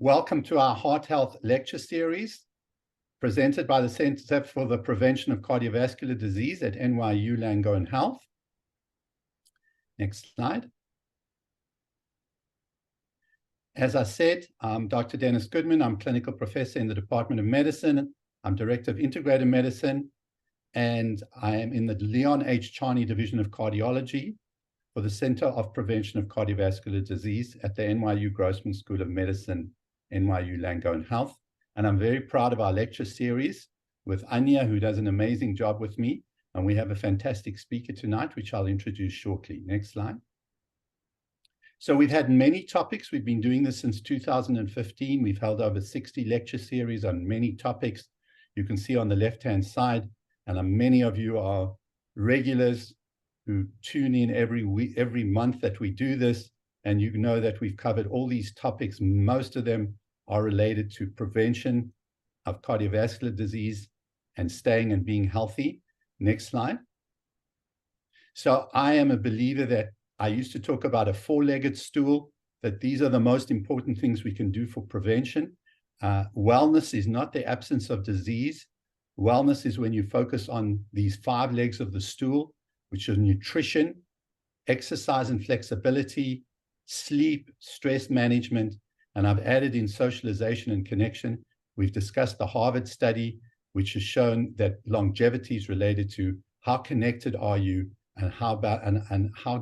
Welcome to our Heart Health lecture series presented by the Center for the Prevention of Cardiovascular Disease at NYU Langone Health. Next slide. As I said, I'm Dr. Dennis Goodman. I'm clinical professor in the Department of Medicine. I'm director of integrative medicine, and I am in the Leon H. Charney Division of Cardiology for the Center of Prevention of Cardiovascular Disease at the NYU Grossman School of Medicine, NYU Langone Health. And I'm very proud of our lecture series with Anya, who does an amazing job with me. And we have a fantastic speaker tonight, which I'll introduce shortly. Next slide. So we've had many topics. We've been doing this since 2015. We've held over 60 lecture series on many topics. You can see on the left-hand side, and many of you are regulars who tune in every week, every month that we do this, and you know that we've covered all these topics. Most of them are related to prevention of cardiovascular disease and staying and being healthy. Next slide. So I am a believer that I used to talk about a four-legged stool, that these are the most important things we can do for prevention. Wellness is not the absence of disease. Wellness is when you focus on these five legs of the stool, which are nutrition, exercise and flexibility, sleep, stress management, and I've added in socialization and connection. We've discussed the Harvard study, which has shown that longevity is related to how connected are you and how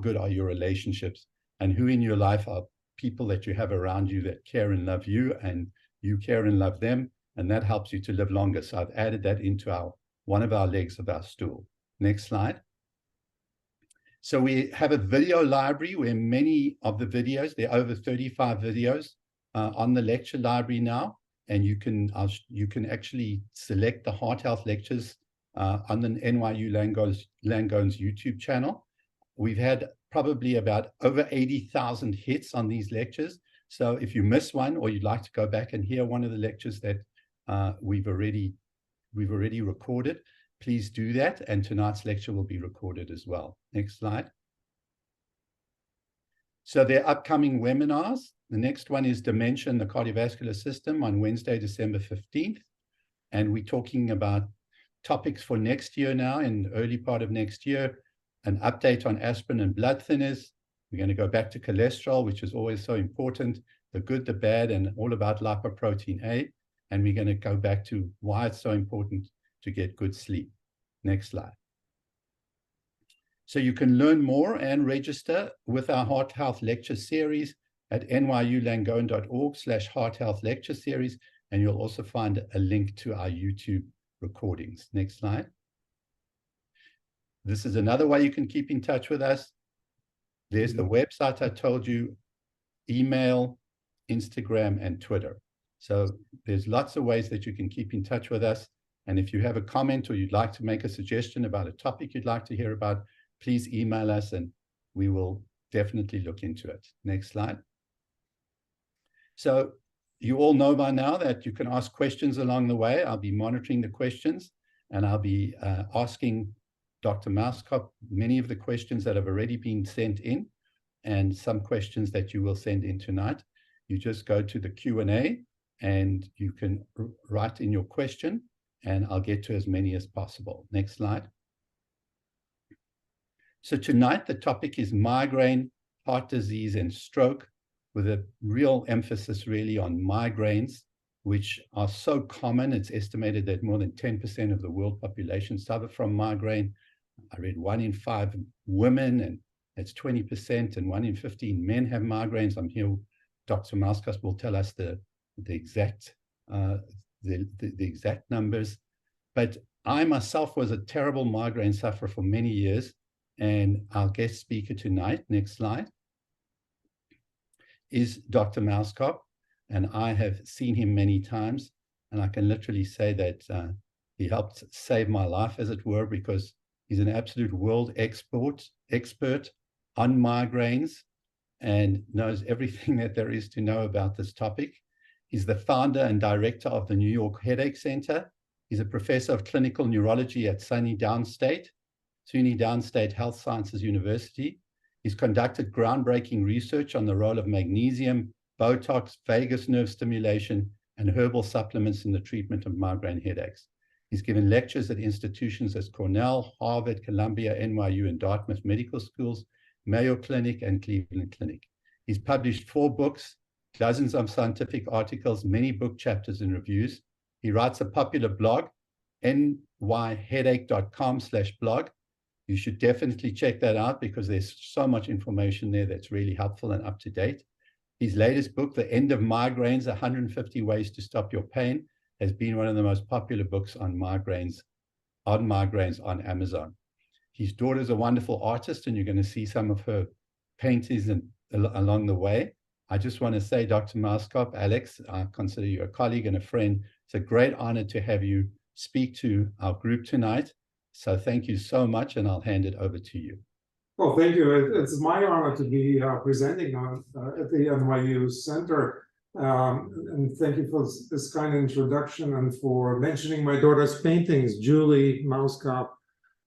good are your relationships, and who in your life are people that you have around you that care and love you, and you care and love them, and that helps you to live longer. So I've added that into one of our legs of our stool. Next slide. So we have a video library where many of the videos, there are over 35 videos on the lecture library now, and you can actually select the Heart Health lectures on the NYU Langone's YouTube channel. We've had probably about over 80,000 hits on these lectures. So if you miss one, or you'd like to go back and hear one of the lectures that we've already recorded, please do that. And tonight's lecture will be recorded as well. Next slide. So there are upcoming webinars. The next one is Dementia in the Cardiovascular System on Wednesday, December 15th. And we're talking about topics for next year now, in the early part of next year, an update on aspirin and blood thinners. We're going to go back to cholesterol, which is always so important, the good, the bad, and all about lipoprotein A. And we're going to go back to why it's so important to get good sleep. Next slide. So you can learn more and register with our Heart Health lecture series at nyulangone.org/Heart Health lecture series. And you'll also find a link to our YouTube recordings. Next slide. This is another way you can keep in touch with us. There's the website I told you, email, Instagram, and Twitter. So there's lots of ways that you can keep in touch with us. And if you have a comment or you'd like to make a suggestion about a topic you'd like to hear about, please email us and we will definitely look into it. Next slide. So you all know by now that you can ask questions along the way. I'll be monitoring the questions, and I'll be asking Dr. Mauskop many of the questions that have already been sent in, and some questions that you will send in tonight. You just go to the Q&A and you can write in your question, and I'll get to as many as possible. Next slide. So tonight, the topic is migraine, heart disease, and stroke, with a real emphasis really on migraines, which are so common. It's estimated that more than 10% of the world population suffer from migraine. I read 1 in 5 women, and that's 20%, and 1 in 15 men have migraines. I'm here, Dr. Mauskop will tell us the exact numbers. But I myself was a terrible migraine sufferer for many years, and our guest speaker tonight, next slide, is Dr. Mauskop, and I have seen him many times, and I can literally say that he helped save my life, as it were, because he's an absolute world expert on migraines and knows everything that there is to know about this topic. He's the founder and director of the New York Headache Center. He's a professor of clinical neurology at SUNY Downstate Health Sciences University. He's conducted groundbreaking research on the role of magnesium Botox, vagus nerve stimulation, and herbal supplements in the treatment of migraine headaches. He's given lectures at institutions as Cornell, Harvard, Columbia, NYU, and Dartmouth medical schools, Mayo Clinic, and Cleveland Clinic. He's published 4 books, dozens of scientific articles, many book chapters and reviews. He writes a popular blog, nyheadache.com/blog. You should definitely check that out because there's so much information there that's really helpful and up to date. His latest book, The End of Migraines, 150 Ways to Stop Your Pain, has been one of the most popular books on migraines on Amazon. His daughter's a wonderful artist, and you're going to see some of her paintings along the way. I just want to say, Dr. Mauskop, Alex, I consider you a colleague and a friend. It's a great honor to have you speak to our group tonight. So thank you so much, and I'll hand it over to you. Well, thank you. It's my honor to be presenting at the NYU Center. And thank you for this kind introduction and for mentioning my daughter's paintings, Julie Mauskop.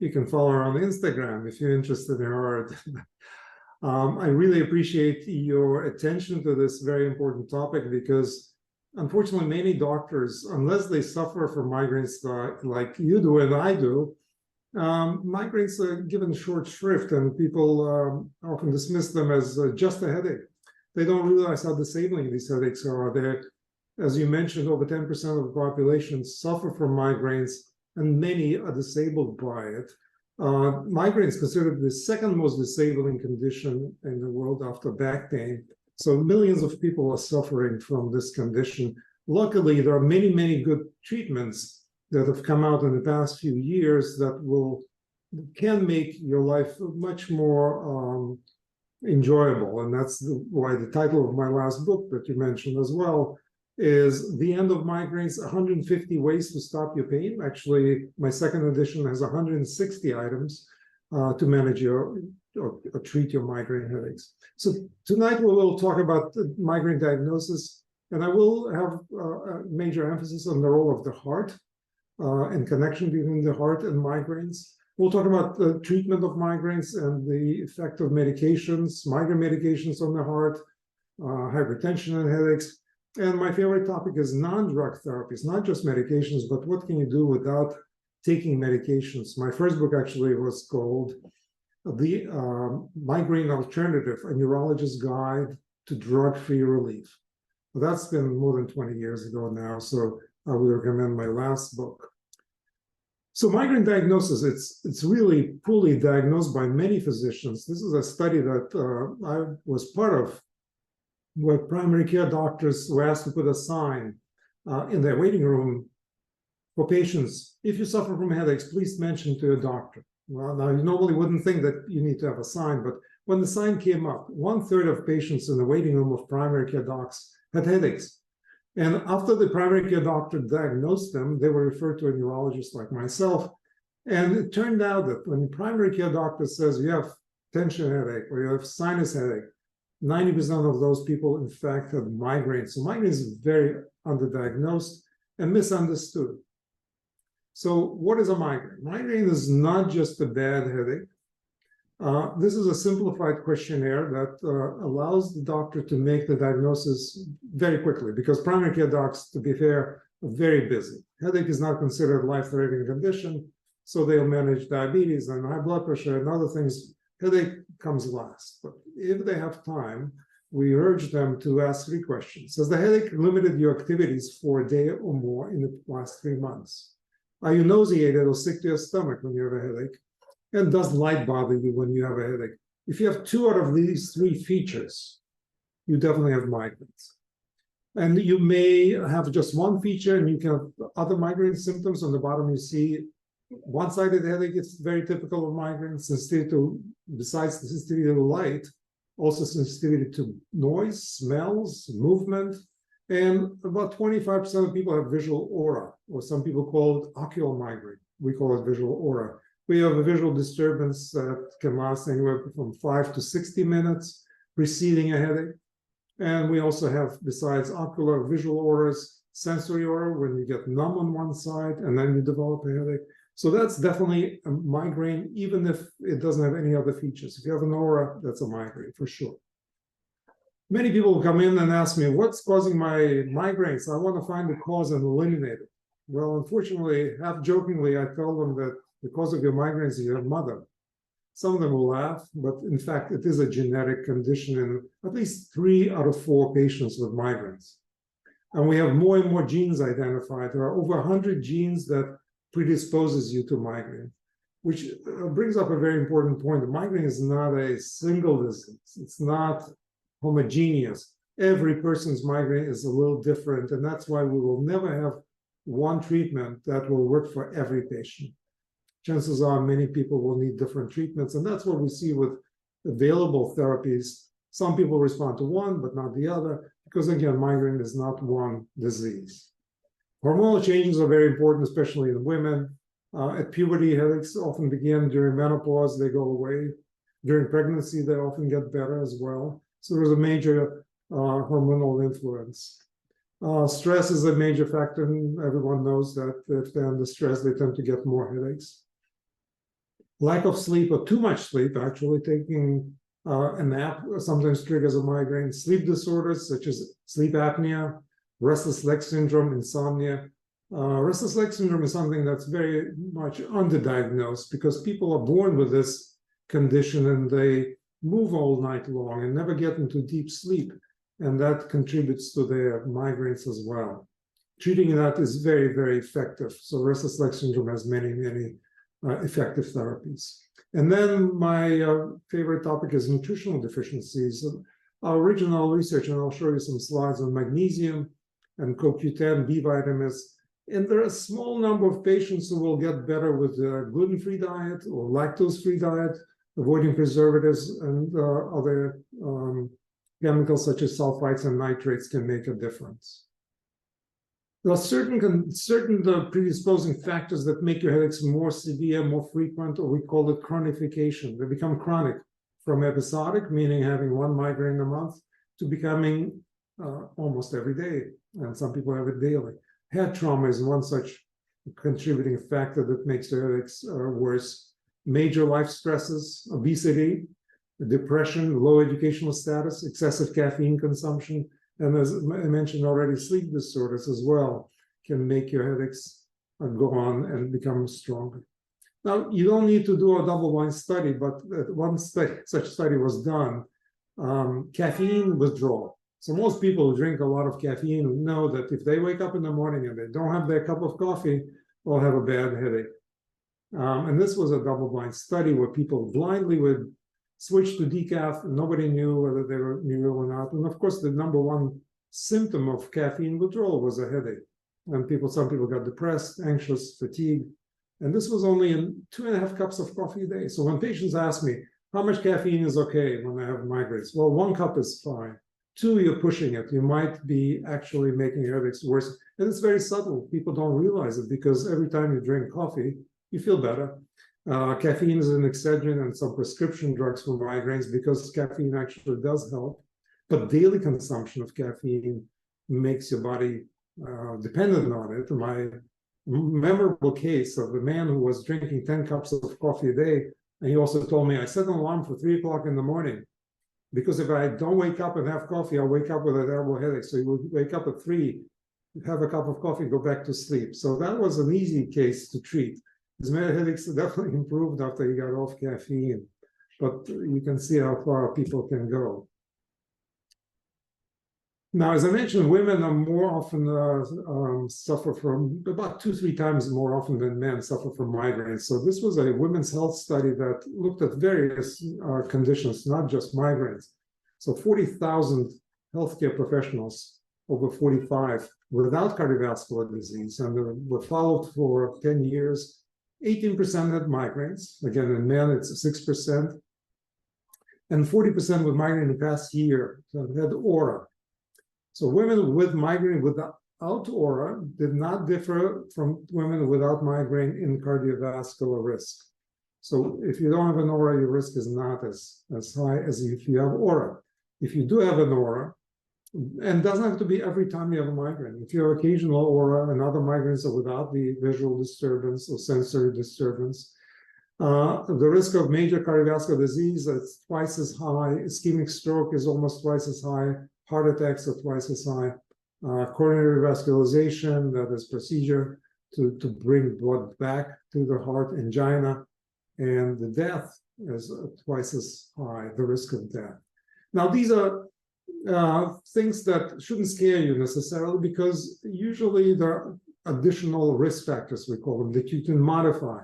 You can follow her on Instagram if you're interested in her art. I really appreciate your attention to this very important topic because unfortunately many doctors, unless they suffer from migraines like you do and I do, migraines are given short shrift and people often dismiss them as just a headache. They don't realize how disabling these headaches are. They're, as you mentioned, over 10% of the population suffer from migraines, and many are disabled by it. Migraine is considered the second most disabling condition in the world after back pain. So millions of people are suffering from this condition. Luckily, there are many, many good treatments that have come out in the past few years that can make your life much more enjoyable. And that's why the title of my last book that you mentioned as well is The End of Migraines, 150 Ways to Stop Your Pain. Actually, my second edition has 160 items to manage or treat your migraine headaches. So tonight we will talk about migraine diagnosis, and I will have a major emphasis on the role of the heart and connection between the heart and migraines. We'll talk about the treatment of migraines and the effect of medications, migraine medications on the heart, hypertension and headaches. And my favorite topic is non-drug therapies, not just medications, but what can you do without taking medications? My first book actually was called The Migraine Alternative, a Neurologist's Guide to Drug-Free Relief. Well, that's been more than 20 years ago now, so I would recommend my last book. So migraine diagnosis, it's really poorly diagnosed by many physicians. This is a study that I was part of, where primary care doctors were asked to put a sign in their waiting room for patients. If you suffer from headaches, please mention to your doctor. Well, now you normally wouldn't think that you need to have a sign, but when the sign came up, 1/3 of patients in the waiting room of primary care docs had headaches. And after the primary care doctor diagnosed them, they were referred to a neurologist like myself. And it turned out that when the primary care doctor says you have tension headache or you have sinus headache, 90% of those people, in fact, had migraines. So migraine is very underdiagnosed and misunderstood. So what is a migraine? Migraine is not just a bad headache. This is a simplified questionnaire that allows the doctor to make the diagnosis very quickly, because primary care docs, to be fair, are very busy. Headache is not considered a life-threatening condition, so they'll manage diabetes and high blood pressure and other things. Headache comes last. But if they have time, we urge them to ask 3 questions. Has the headache limited your activities for a day or more in the last 3 months? Are you nauseated or sick to your stomach when you have a headache? And does light bother you when you have a headache? If you have 2 out of these 3 features, you definitely have migraines. And you may have just one feature and you can have other migraine symptoms. On the bottom, you see one-sided headache. It's very typical of migraine. Sensitivity to, besides the sensitivity to light, also sensitivity to noise, smells, movement. And about 25% of people have visual aura, or some people call it ocular migraine. We call it visual aura. We have a visual disturbance that can last anywhere from 5 to 60 minutes preceding a headache. And we also have, besides ocular visual auras, sensory aura, when you get numb on one side and then you develop a headache. So that's definitely a migraine, even if it doesn't have any other features. If you have an aura, that's a migraine for sure. Many people come in and ask me, what's causing my migraines? I want to find the cause and eliminate it. Well, unfortunately, half jokingly, I tell them that the cause of your migraines is your mother. Some of them will laugh, but in fact, it is a genetic condition in at least 3 out of 4 patients with migraines. And we have more and more genes identified. There are over 100 genes that predisposes you to migraine, which brings up a very important point. The migraine is not a single disease. It's not homogeneous. Every person's migraine is a little different, and that's why we will never have one treatment that will work for every patient. Chances are many people will need different treatments, and that's what we see with available therapies. Some people respond to one, but not the other, because again, migraine is not one disease. Hormonal changes are very important, especially in women. At puberty, headaches often begin. During menopause, they go away. During pregnancy, they often get better as well. So there's a major hormonal influence. Stress is a major factor, and everyone knows that if they're under stress, they tend to get more headaches. Lack of sleep or too much sleep, actually taking a nap sometimes triggers a migraine. Sleep disorders such as sleep apnea, restless leg syndrome, insomnia. Restless leg syndrome is something that's very much underdiagnosed because people are born with this condition and they move all night long and never get into deep sleep. And that contributes to their migraines as well. Treating that is very, very effective. So restless leg syndrome has many, many effective therapies. And then my favorite topic is nutritional deficiencies. Our original research, and I'll show you some slides on magnesium and CoQ10, B vitamins. And there are a small number of patients who will get better with a gluten-free diet or lactose-free diet, avoiding preservatives and other chemicals such as sulfites and nitrates can make a difference. There are certain predisposing factors that make your headaches more severe, more frequent, or we call it chronification. They become chronic from episodic, meaning having one migraine a month, to becoming almost every day. And some people have it daily. Head trauma is one such contributing factor that makes the headaches worse. Major life stresses, obesity, depression, low educational status, excessive caffeine consumption, and as I mentioned already, sleep disorders as well can make your headaches go on and become stronger. Now, you don't need to do a double-blind study, but one such study was done, caffeine withdrawal. So most people who drink a lot of caffeine know that if they wake up in the morning and they don't have their cup of coffee, they'll have a bad headache. And this was a double-blind study where people blindly would switch to decaf. Nobody knew whether they were ill or not. And of course, the number one symptom of caffeine withdrawal was a headache. And some people got depressed, anxious, fatigued. And this was only in 2.5 cups of coffee a day. So when patients ask me, how much caffeine is okay when I have migraines? Well, 1 cup is fine. 2, you're pushing it. You might be actually making headaches worse. And it's very subtle. People don't realize it because every time you drink coffee, you feel better. Caffeine is an excedrin and some prescription drugs for migraines because caffeine actually does help. But daily consumption of caffeine makes your body dependent on it. My memorable case of the man who was drinking 10 cups of coffee a day, and he also told me, I set an alarm for 3 o'clock in the morning because if I don't wake up and have coffee, I'll wake up with a terrible headache. So he would wake up at 3, have a cup of coffee, go back to sleep. So that was an easy case to treat. His headaches definitely improved after he got off caffeine, but you can see how far people can go. Now, as I mentioned, women are more often suffer from, about 2-3 times more often than men suffer from migraines. So this was a women's health study that looked at various conditions, not just migraines. So 40,000 healthcare professionals over 45 without cardiovascular disease, and they were followed for 10 years. 18% had migraines. Again, in men, it's 6%. And 40% with migraine in the past year had aura. So women with migraine without aura did not differ from women without migraine in cardiovascular risk. So if you don't have an aura, your risk is not as high as if you have aura. If you do have an aura, and it doesn't have to be every time you have a migraine. If you have occasional aura and other migraines are without the visual disturbance or sensory disturbance, The risk of major cardiovascular disease is twice as high. Ischemic stroke is almost twice as high. Heart attacks are twice as high. Coronary revascularization, that is procedure to bring blood back to the heart, angina, and the death is twice as high, the risk of death. Now, these are things that shouldn't scare you necessarily, because usually there are additional risk factors, we call them, that you can modify.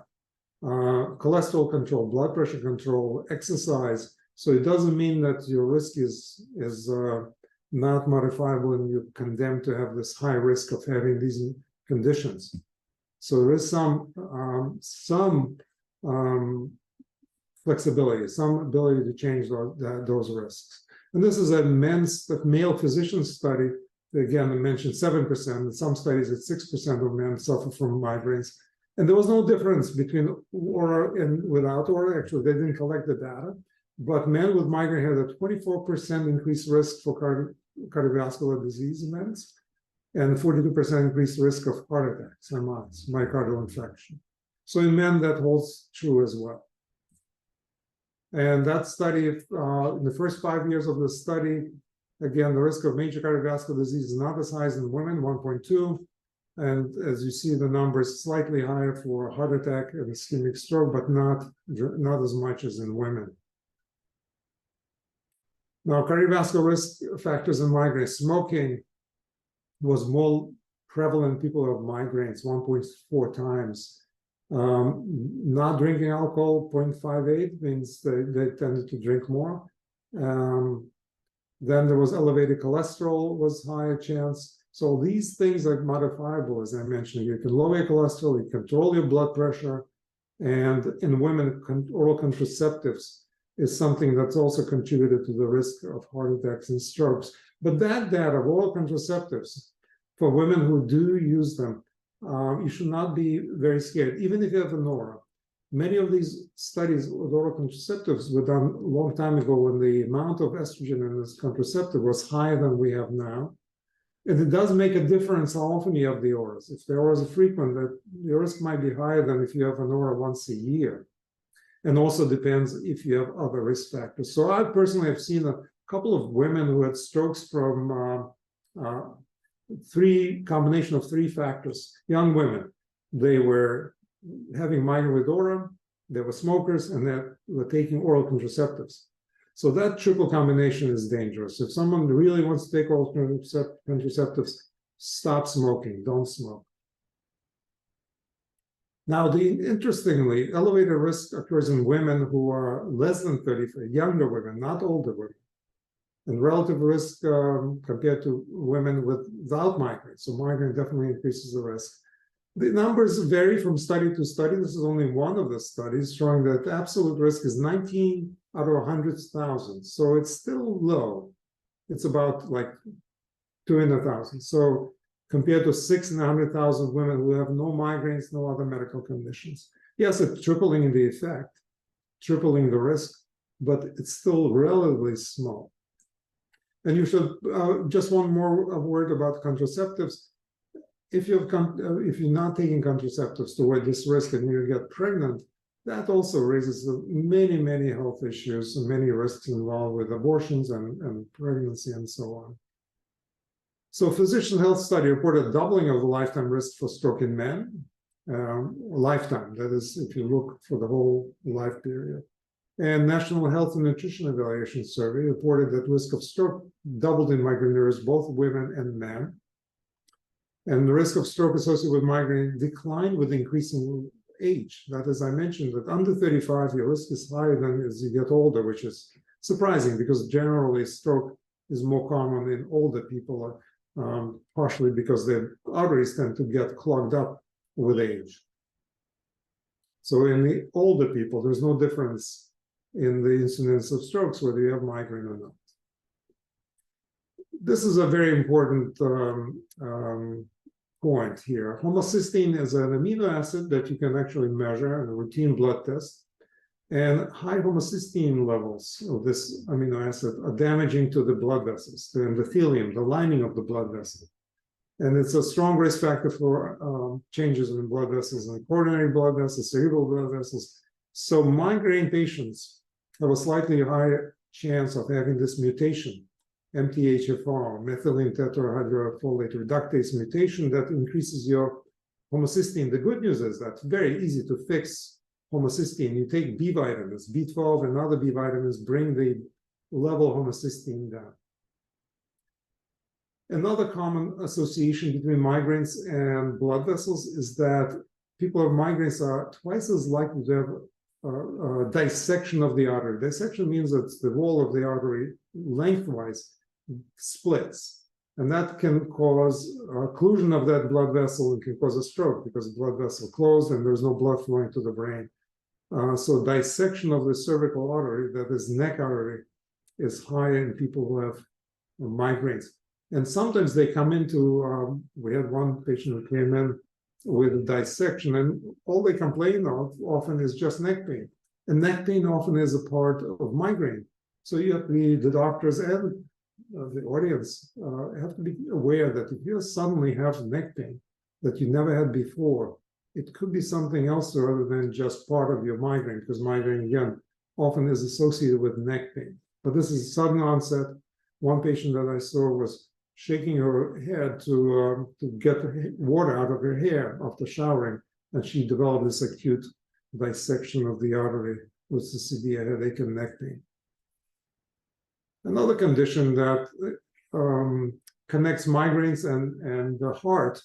Cholesterol control, blood pressure control, exercise. So it doesn't mean that your risk is not modifiable and you're condemned to have this high risk of having these conditions. So there is some flexibility, some ability to change those risks. And this is a male physician study. Again, I mentioned 7%. In some studies, it's 6% of men suffer from migraines. And there was no difference between aura and without aura. Actually, they didn't collect the data. But men with migraine had a 24% increased risk for cardiovascular disease events and 42% increased risk of heart attacks, MIs, myocardial infarction. So in men, that holds true as well. And that study, in the first 5 years of the study, again, the risk of major cardiovascular disease is not as high as in women, 1.2. And as you see, the numbers slightly higher for heart attack and ischemic stroke, but not as much as in women. Now, cardiovascular risk factors in migraine. Smoking was more prevalent in people who have migraines, 1.4 times. Not drinking alcohol, 0.58, means they tended to drink more. Then there was elevated cholesterol, was higher chance. So these things are modifiable, as I mentioned. You can lower your cholesterol, you control your blood pressure, and in women, oral contraceptives is something that's also contributed to the risk of heart attacks and strokes. But that data of oral contraceptives, for women who do use them, you should not be very scared, even if you have an aura. Many of these studies with oral contraceptives were done a long time ago when the amount of estrogen in this contraceptive was higher than we have now. And it does make a difference how often you have the auras. If the auras are frequent, the risk might be higher than if you have an aura once a year. And also depends if you have other risk factors. So I personally have seen a couple of women who had strokes from combination of three factors. Young women, they were having migraine with aura, they were smokers, and they were taking oral contraceptives. So that triple combination is dangerous. If someone really wants to take oral contraceptives, stop smoking, don't smoke. Now, interestingly, elevated risk occurs in women who are less than 35, younger women, not older women. And relative risk compared to women without migraine. So migraine definitely increases the risk. The numbers vary from study to study. This is only one of the studies showing that the absolute risk is 19 out of 100,000. So it's still low. It's about like 2 in 1,000. So compared to 6 in 100,000 women who have no migraines, no other medical conditions. Yes, it's tripling the effect, tripling the risk, but it's still relatively small. And you should, just one more word about contraceptives. If you're not taking contraceptives to avoid this risk and you get pregnant, that also raises many, many health issues and many risks involved with abortions and pregnancy and so on. So Physician Health Study reported doubling of the lifetime risk for stroke in men, lifetime, that is, if you look for the whole life period. And National Health and Nutrition Evaluation Survey reported that risk of stroke doubled in migraineurs, both women and men. And the risk of stroke associated with migraine declined with increasing age. That, as I mentioned, that under 35, your risk is higher than as you get older, which is surprising because generally stroke is more common in older people, partially because their arteries tend to get clogged up with age. So in the older people, there's no difference in the incidence of strokes, whether you have migraine or not. This is a very important point here. Homocysteine is an amino acid that you can actually measure in a routine blood test. And high homocysteine levels of this amino acid are damaging to the blood vessels, the endothelium, the lining of the blood vessel. And it's a strong risk factor for changes in blood vessels, and coronary blood vessels, cerebral blood vessels, So migraine patients have a slightly higher chance of having this mutation, MTHFR, methylene tetrahydrofolate reductase mutation, that increases your homocysteine. The good news is that it's very easy to fix homocysteine. You take B vitamins, B12 and other B vitamins, bring the level of homocysteine down. Another common association between migraines and blood vessels is that people with migraines are twice as likely to have a dissection of the artery. Dissection means that the wall of the artery lengthwise splits, and that can cause occlusion of that blood vessel and can cause a stroke because the blood vessel closed and there's no blood flowing to the brain. So dissection of the cervical artery, that is neck artery, is high in people who have migraines. And sometimes they come into, we had one patient who came in with a dissection, and all they complain of often is just neck pain. And neck pain often is a part of migraine. So you have to be, the doctors and the audience have to be aware that if you suddenly have neck pain that you never had before, it could be something else rather than just part of your migraine, because migraine, again, often is associated with neck pain. But this is sudden onset. One patient that I saw was shaking her head to get water out of her hair after showering, and she developed this acute dissection of the artery with the severe headache and neck pain. Another condition that connects migraines and the heart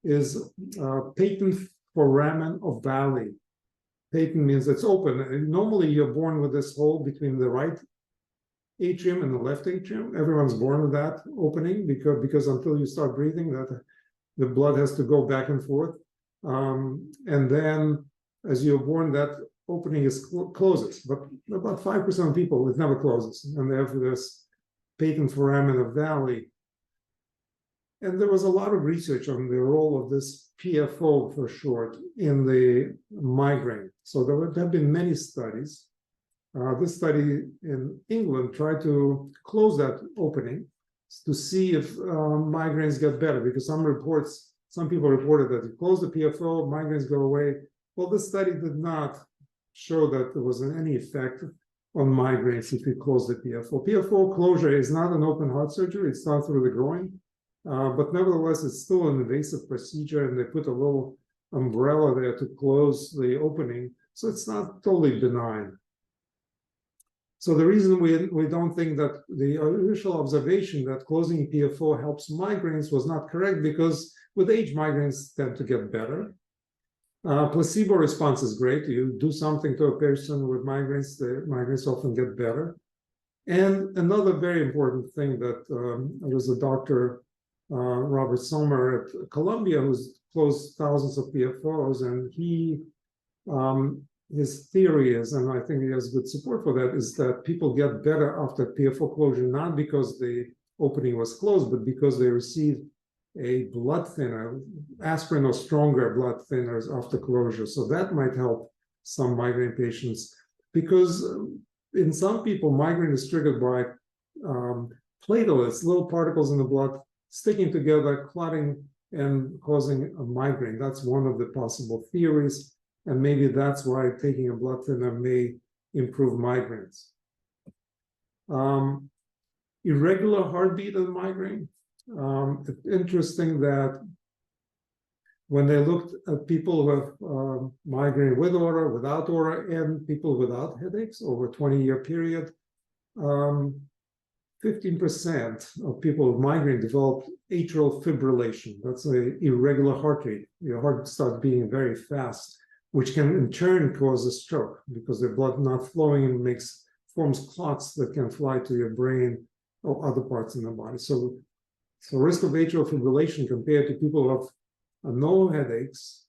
is patent foramen of Valley. Patent means it's open. And normally you're born with this hole between the right atrium and the left atrium. Everyone's born with that opening because until you start breathing, that the blood has to go back and forth. And then as you're born, that opening closes. But about 5% of people, it never closes. And they have this patent foramen of Valley. And there was a lot of research on the role of this PFO for short in the migraine. So there have been many studies. This study in England tried to close that opening to see if migraines get better, because some people reported that you close the PFO, migraines go away. Well, this study did not show that there was any effect on migraines if you close the PFO. PFO closure is not an open heart surgery, it's not through the groin, but nevertheless, it's still an invasive procedure, and they put a little umbrella there to close the opening, so it's not totally benign. So the reason we don't think that the initial observation that closing PFO helps migraines was not correct, because with age, migraines tend to get better. Placebo response is great. You do something to a person with migraines, the migraines often get better. And another very important thing that there was a doctor, Robert Sommer at Columbia, who's closed thousands of PFOs, and his theory is, and I think he has good support for that, is that people get better after PFO closure, not because the opening was closed, but because they received a blood thinner, aspirin or stronger blood thinners after closure. So that might help some migraine patients, because in some people, migraine is triggered by platelets, little particles in the blood sticking together, clotting, and causing a migraine. That's one of the possible theories. And maybe that's why taking a blood thinner may improve migraines. Irregular heartbeat and migraine. It's interesting that when they looked at people who have migraine with aura, without aura, and people without headaches over a 20-year period, 15% of people with migraine developed atrial fibrillation. That's an irregular heart rate. Your heart starts beating very fast, which can in turn cause a stroke because the blood not flowing and forms clots that can fly to your brain or other parts in the body. So risk of atrial fibrillation compared to people who have no headaches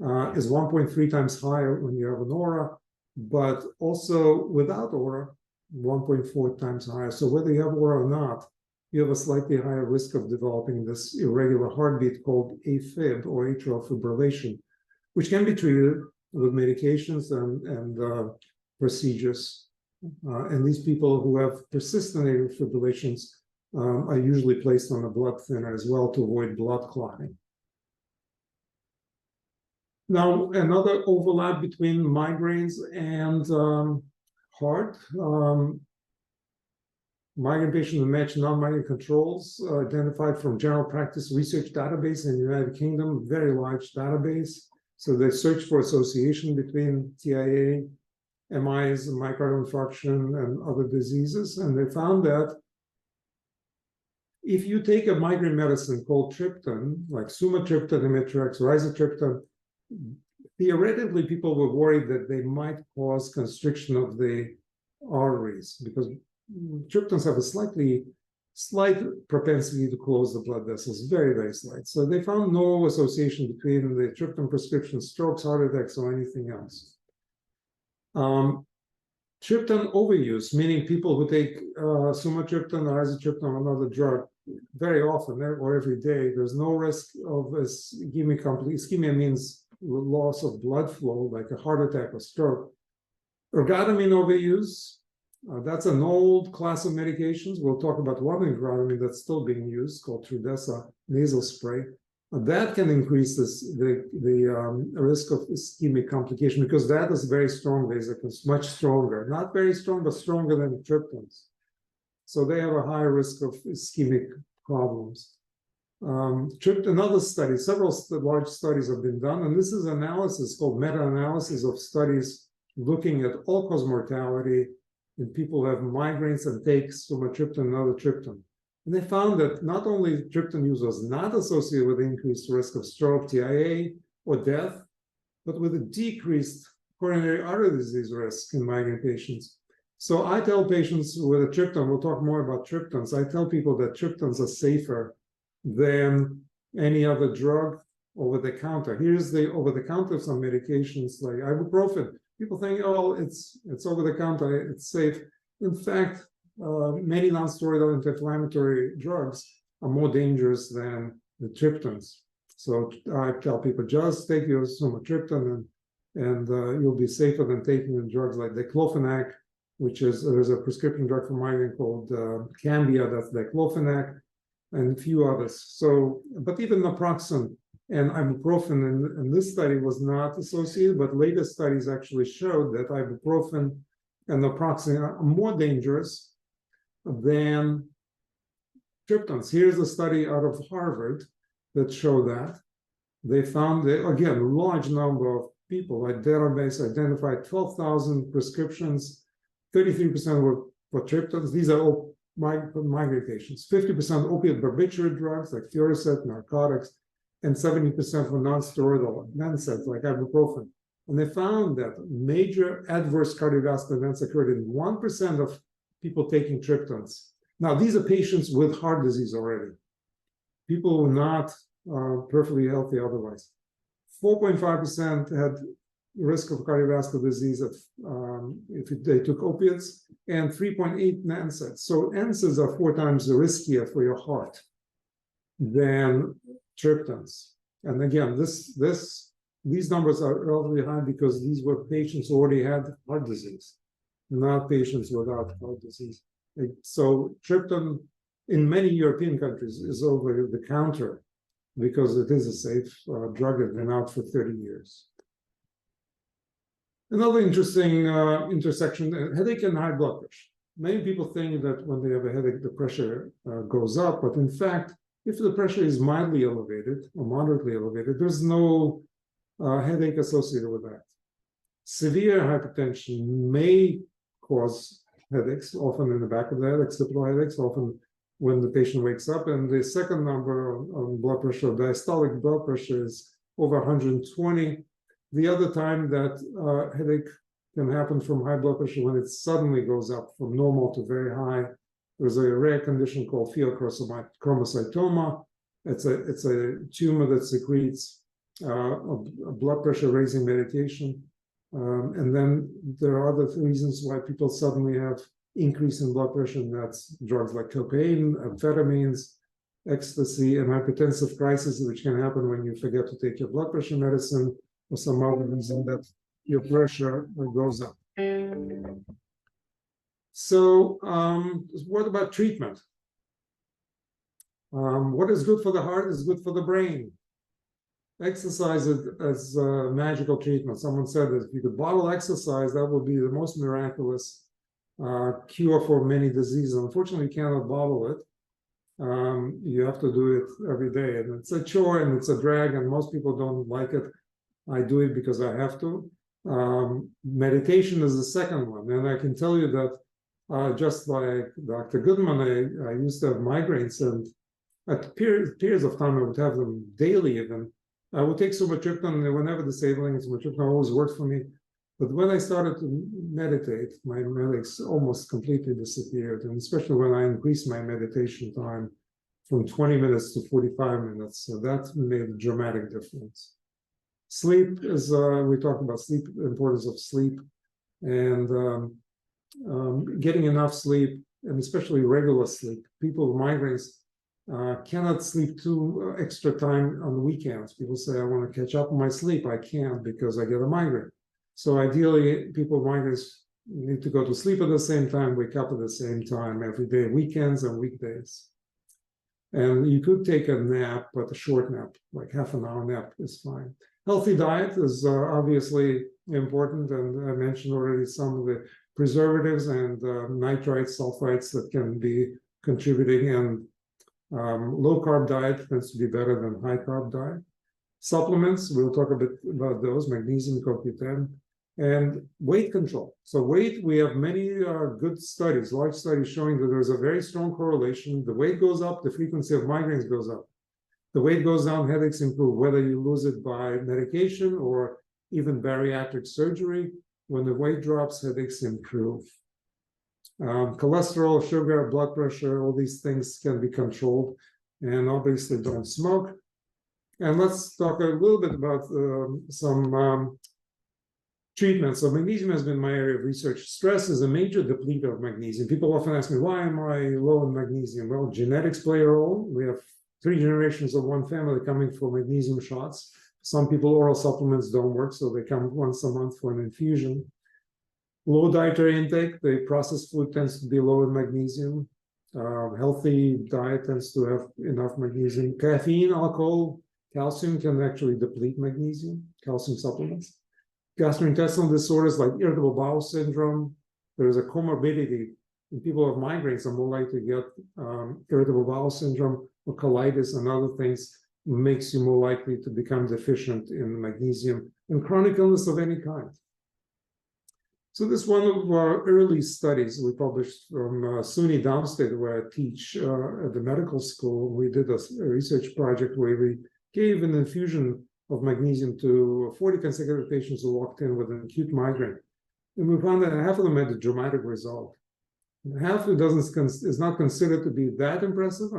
is 1.3 times higher when you have an aura, but also without aura, 1.4 times higher. So whether you have aura or not, you have a slightly higher risk of developing this irregular heartbeat called AFib, or atrial fibrillation, which can be treated with medications and procedures. And these people who have persistent atrial fibrillations are usually placed on a blood thinner as well to avoid blood clotting. Now, another overlap between migraines and heart. Migraine patients who match non-migraine controls identified from general practice research database in the United Kingdom, very large database. So they searched for association between TIA, MIs, myocardial infarction, and other diseases. And they found that if you take a migraine medicine called triptan, like sumatriptan, imitrex, rizatriptan, theoretically, people were worried that they might cause constriction of the arteries because triptans have a slight propensity to close the blood vessels, very, very slight. So they found no association between the triptan prescription, strokes, heart attacks, or anything else. Triptan overuse, meaning people who take sumatriptan or rizatriptan or another drug very often or every day, there's no risk of ischemia. Ischemia means loss of blood flow, like a heart attack or stroke. Ergotamine overuse, that's an old class of medications. We'll talk about one ergotamine that's still being used called Trudhesa nasal spray. That can increase the risk of ischemic complication because that is very strong vasectomy, much stronger. Not very strong, but stronger than the triptans. So they have a higher risk of ischemic problems. Another study, several large studies have been done, and this is analysis called meta-analysis of studies looking at all-cause mortality in people who have migraines and take sumatriptan and other triptan. And they found that not only triptan use was not associated with increased risk of stroke, TIA, or death, but with a decreased coronary artery disease risk in migraine patients. So I tell patients with a triptan, we'll talk more about triptans, I tell people that triptans are safer than any other drug over the counter. Here's the over the counter some medications like ibuprofen. People think, oh, it's over the counter, it's safe. In fact, many non-steroidal anti-inflammatory drugs are more dangerous than the triptans. So I tell people, just take your sumatriptan and you'll be safer than taking drugs like diclofenac, which is, there's a prescription drug for migraine called Cambia, that's diclofenac, and a few others. So, but even naproxen and ibuprofen in this study was not associated, but later studies actually showed that ibuprofen and naproxen are more dangerous than triptans. Here's a study out of Harvard that showed that. They found that, again, a large number of people, like database identified 12,000 prescriptions, 33% were for triptans. These are all migraine patients. 50% opiate barbiturate drugs like Fioricet, narcotics, and 70% for non-steroidal NSAIDs like ibuprofen. And they found that major adverse cardiovascular events occurred in 1% of people taking triptans. Now, these are patients with heart disease already. People who are not perfectly healthy otherwise. 4.5% had risk of cardiovascular disease if they took opiates, and 3.8 NSAIDs. So NSAIDs are 4 times riskier for your heart than triptans. And again, these numbers are relatively high because these were patients who already had heart disease, not patients without heart disease. So triptan in many European countries is over the counter because it is a safe drug that's been out for 30 years. Another interesting intersection, headache and high blood pressure. Many people think that when they have a headache, the pressure goes up, but in fact, if the pressure is mildly elevated or moderately elevated, there's no headache associated with that. Severe hypertension may cause headaches, often in the back of the head, occipital headaches, often when the patient wakes up. And the second number on blood pressure, diastolic blood pressure, is over 120. The other time that headache can happen from high blood pressure when it suddenly goes up from normal to very high. There's a rare condition called pheochromocytoma. It's a tumor that secretes a blood pressure raising medication. And then there are other reasons why people suddenly have increase in blood pressure, and that's drugs like cocaine, amphetamines, ecstasy, and hypertensive crisis, which can happen when you forget to take your blood pressure medicine or some other reason that your pressure goes up. So what about treatment? What is good for the heart is good for the brain. exercise it as a magical treatment. Someone said that if you could bottle exercise, that would be the most miraculous cure for many diseases. Unfortunately, you cannot bottle it. You have to do it every day, and it's a chore and it's a drag, and most people don't like it. I do it because I have to. Meditation is the second one, and I can tell you that just like Dr. Goodman, I used to have migraines, and at periods of time I would have them daily even. I would take sumatriptan whenever disabling. Sumatriptan always worked for me. But when I started to meditate, my headaches almost completely disappeared. And especially when I increased my meditation time from 20 minutes to 45 minutes. So that made a dramatic difference. Sleep is, we talked about sleep, the importance of sleep, and getting enough sleep, and especially regular sleep. People with migraines cannot sleep too extra time on the weekends. People say, I want to catch up on my sleep. I can't because I get a migraine. So ideally, people with migraines need to go to sleep at the same time, wake up at the same time every day, weekends and weekdays. And you could take a nap, but a short nap, like half an hour nap is fine. Healthy diet is obviously important, and I mentioned already some of the preservatives and nitrites, sulfites that can be contributing, and low-carb diet tends to be better than high-carb diet. Supplements, we'll talk a bit about those, magnesium, CoQ10, and weight control. So weight, we have many good studies, large studies showing that there's a very strong correlation. The weight goes up, the frequency of migraines goes up. The weight goes down, headaches improve, whether you lose it by medication or even bariatric surgery. When the weight drops, headaches improve. Cholesterol, sugar, blood pressure, all these things can be controlled, and obviously don't smoke. And let's talk a little bit about some treatments. So magnesium has been my area of research. Stress is a major depleter of magnesium. People often ask me, why am I low in magnesium? Well, genetics play a role. We have 3 generations of one family coming for magnesium shots. Some people, oral supplements don't work, so they come once a month for an infusion. Low dietary intake, the processed food tends to be low in magnesium. Healthy diet tends to have enough magnesium. Caffeine, alcohol, calcium can actually deplete magnesium, calcium supplements. Gastrointestinal disorders like irritable bowel syndrome, there's a comorbidity. And people with migraines are more likely to get irritable bowel syndrome or colitis and other things, makes you more likely to become deficient in magnesium, and chronic illness of any kind. So this is one of our early studies we published from SUNY Downstate, where I teach at the medical school. We did a research project where we gave an infusion of magnesium to 40 consecutive patients who walked in with an acute migraine. And we found that half of them had a dramatic result. Half who is not considered to be that impressive,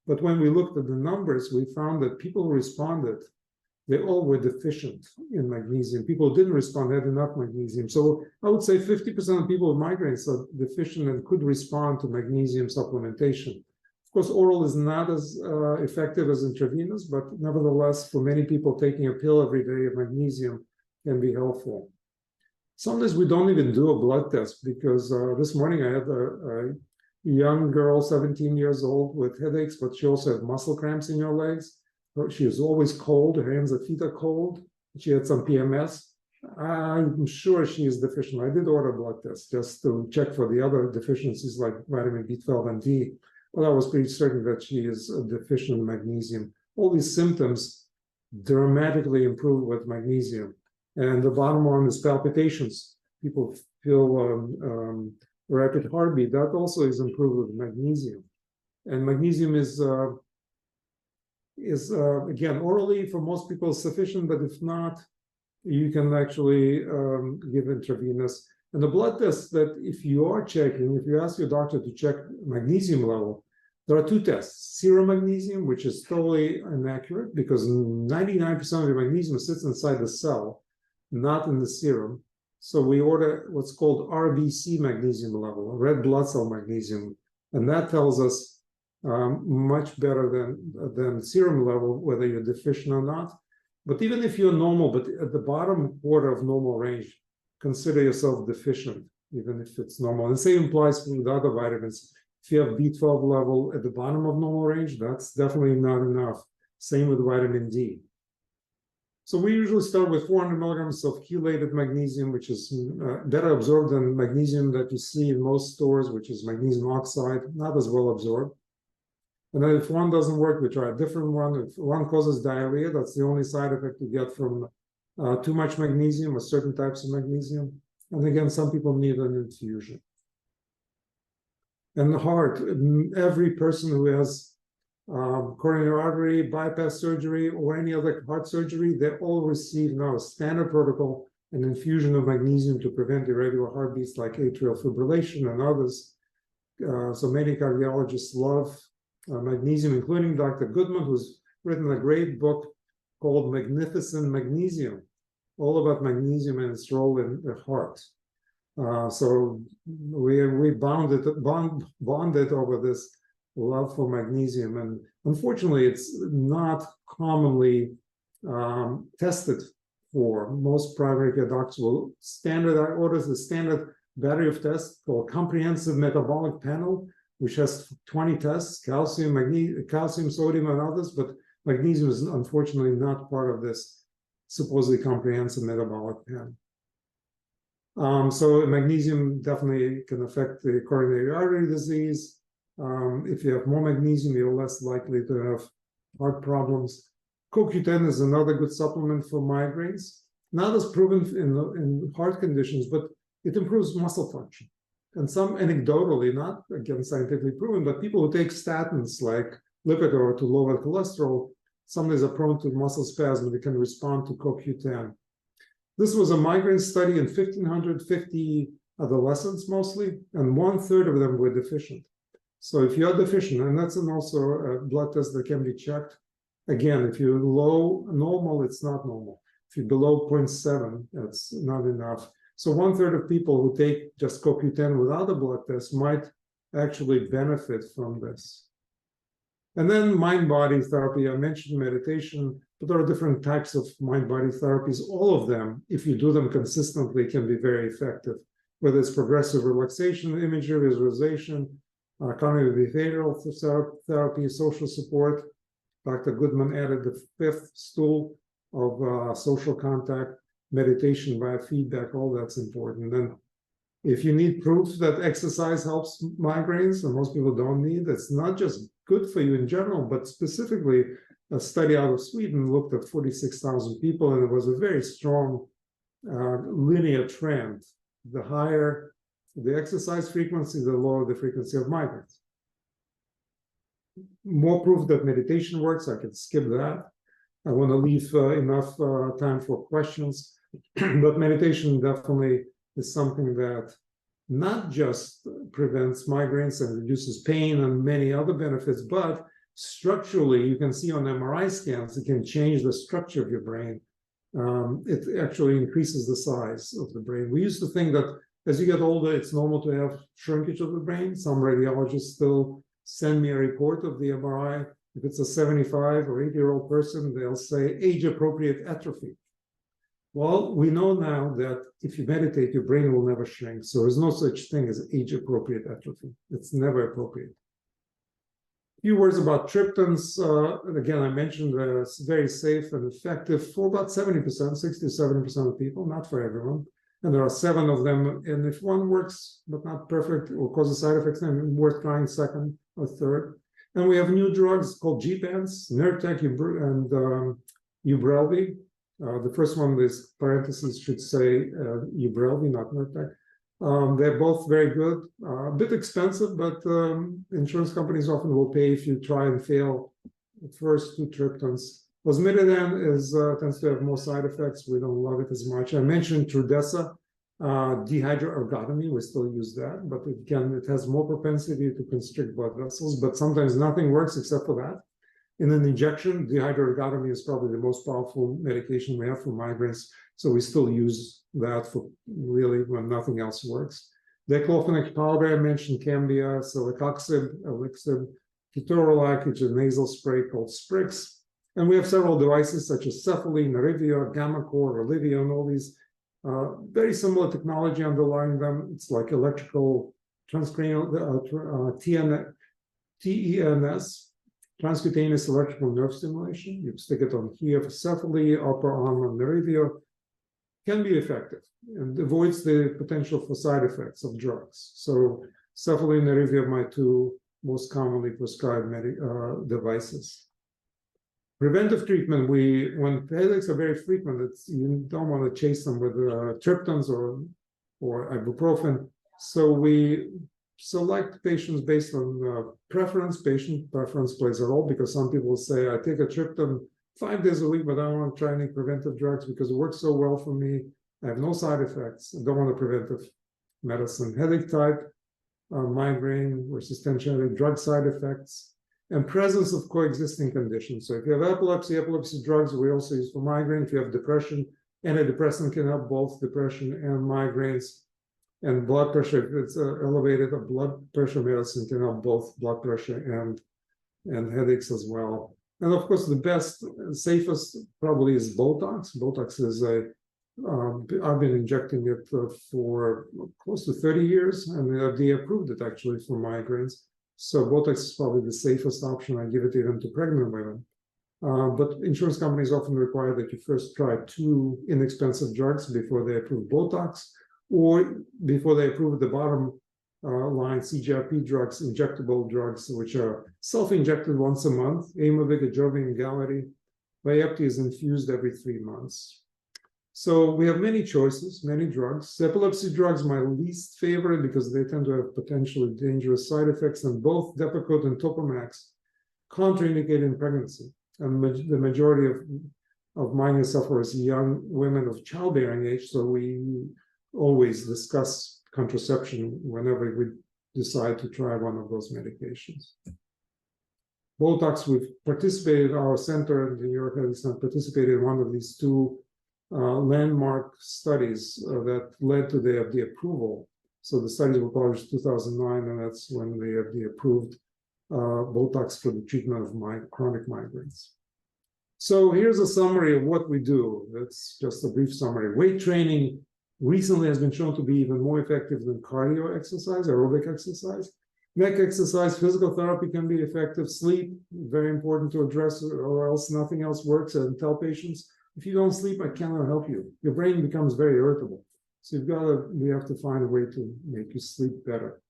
but when we looked at the numbers, we found that people who responded, they all were deficient in magnesium. People who didn't respond had enough magnesium. So I would say 50% of people with migraines are deficient and could respond to magnesium supplementation. Of course, oral is not as effective as intravenous, but nevertheless, for many people, taking a pill every day of magnesium can be helpful. Sometimes we don't even do a blood test, because this morning I had a young girl, 17 years old, with headaches, but she also had muscle cramps in her legs. She was always cold. Her hands and feet are cold. She had some PMS. I'm sure she is deficient. I did order a blood test just to check for the other deficiencies like vitamin B12 and D. But I was pretty certain that she is deficient in magnesium. All these symptoms dramatically improve with magnesium. And the bottom one is palpitations. People feel rapid heartbeat. That also is improved with magnesium. And magnesium is again, orally for most people sufficient, but if not, you can actually give intravenous. And the blood test that if you are checking, if you ask your doctor to check magnesium level, there are 2 tests. Serum magnesium, which is totally inaccurate because 99% of the magnesium sits inside the cell, not in the serum. So we order what's called RBC magnesium level, red blood cell magnesium, and that tells us much better than serum level, whether you're deficient or not. But even if you're normal, but at the bottom quarter of normal range, consider yourself deficient, even if it's normal. The same applies for the other vitamins. If you have B12 level at the bottom of normal range, that's definitely not enough. Same with vitamin D. So we usually start with 400 milligrams of chelated magnesium, which is better absorbed than magnesium that you see in most stores, which is magnesium oxide, not as well absorbed. And then if one doesn't work, we try a different one. If one causes diarrhea, that's the only side effect you get from too much magnesium or certain types of magnesium. And again, some people need an infusion. And the heart, every person who has coronary artery bypass surgery or any other heart surgery, they all receive now a standard protocol, an infusion of magnesium to prevent irregular heartbeats like atrial fibrillation and others. So many cardiologists love magnesium, including Dr. Goodman, who's written a great book called Magnificent Magnesium, all about magnesium and its role in the heart. So we bonded over this love for magnesium, and unfortunately, it's not commonly tested for. Most primary care doctors will orders the standard battery of tests called Comprehensive Metabolic Panel, which has 20 tests: calcium, magnesium, calcium, sodium, and others. But magnesium is unfortunately not part of this supposedly comprehensive metabolic panel. So magnesium definitely can affect the coronary artery disease. If you have more magnesium, you're less likely to have heart problems. CoQ10 is another good supplement for migraines. Not as proven in heart conditions, but it improves muscle function. And some anecdotally, not again scientifically proven, but people who take statins like Lipitor to lower cholesterol, some days are prone to muscle spasm. They can respond to CoQ10. This was a migraine study in 1,550 adolescents mostly, and 1/3 of them were deficient. So if you are deficient, and that's also a blood test that can be checked. Again, if you're normal, it's not normal. If you're below 0.7, that's not enough. So 1/3 of people who take just CoQ10 without a blood test might actually benefit from this. And then mind-body therapy. I mentioned meditation, but there are different types of mind-body therapies. All of them, if you do them consistently, can be very effective, whether it's progressive relaxation, imagery, visualization, cognitive behavioral therapy, social support. Dr. Goodman added the 5th stool of social contact, meditation, biofeedback, all that's important. And if you need proof that exercise helps migraines, and most people don't need, it's not just good for you in general, but specifically a study out of Sweden looked at 46,000 people, and it was a very strong linear trend. The higher the exercise frequency, the lower the frequency of migraines. More proof that meditation works. I can skip that. I want to leave enough time for questions, but meditation definitely is something that not just prevents migraines and reduces pain and many other benefits, but structurally, you can see on MRI scans, it can change the structure of your brain. It actually increases the size of the brain. We used to think that as you get older, it's normal to have shrinkage of the brain. Some radiologists still send me a report of the MRI. If it's a 75 or 80-year-old person, they'll say age-appropriate atrophy. Well, we know now that if you meditate, your brain will never shrink. So there's no such thing as age-appropriate atrophy. It's never appropriate. A few words about triptans. Again, I mentioned it's very safe and effective for about 70%, 60 to 70% of people, not for everyone. And there are 7 of them. And if one works, but not perfect, or causes side effects, then worth trying second or third. And we have new drugs called GPANs, Nurtec and Ubrelvy. The first one, this parentheses should say Ubrelvy, not Nurtec. They're both very good, a bit expensive, but insurance companies often will pay if you try and fail the first 2 triptans. Lasmiditan tends to have more side effects. We don't love it as much. I mentioned Trudhesa, dehydroergotamine. We still use that, but again, it has more propensity to constrict blood vessels, but sometimes nothing works except for that. In an injection, dehydroergotamine is probably the most powerful medication we have for migraines, so we still use that for really when nothing else works. Diclofenac powder, I mentioned Cambia, celecoxib, Elixib, ketorolac, which is a nasal spray called Sprix. And we have several devices such as Cephalene, Arivia, GammaCore, Olivia, and all these very similar technology underlying them. It's like electrical transcranial TENS, transcutaneous electrical nerve stimulation. You stick it on here, cephaly, upper arm, and nervio, can be effective and avoids the potential for side effects of drugs. So cephaly and nervio are my two most commonly prescribed devices. Preventive treatment, when headaches are very frequent, you don't want to chase them with triptans or ibuprofen. So we select patients based on preference. Patient preference plays a role because some people say, I take a triptan 5 days a week, but I don't want to try any preventive drugs because it works so well for me. I have no side effects. I don't want a preventive medicine. Headache type, migraine versus tension headache, drug side effects, and presence of coexisting conditions. So if you have epilepsy drugs we also use for migraine. If you have depression, antidepressant can help both depression and migraines. And blood pressure, if it's elevated, a blood pressure medicine can help both blood pressure and headaches as well. And of course, the best, safest probably is Botox. Botox is I've been injecting it for close to 30 years, and the FDA approved it actually for migraines. So Botox is probably the safest option. I give it even to pregnant women. But insurance companies often require that you first try 2 inexpensive drugs before they approve Botox, or before they approve the bottom line CGRP drugs, injectable drugs, which are self-injected once a month. Aimovig, Ajovy, and Galati. Vyepti is infused every 3 months. So we have many choices, many drugs. Epilepsy drugs, my least favorite because they tend to have potentially dangerous side effects, and both Depakote and Topamax contraindicate in pregnancy. And the majority of migraine sufferers are young women of childbearing age, so we always discuss contraception whenever we decide to try one of those medications. Botox, we've participated, our center in the New York Headache Center participated in one of these 2 landmark studies that led to the FDA approval. So the studies were published in 2009, and that's when the FDA approved Botox for the treatment of chronic migraines. So here's a summary of what we do. That's just a brief summary. Weight training recently has been shown to be even more effective than cardio exercise, aerobic exercise. Neck exercise, physical therapy can be effective. Sleep, very important to address, or else nothing else works. And tell patients, if you don't sleep, I cannot help you. Your brain becomes very irritable. So we have to find a way to make you sleep better.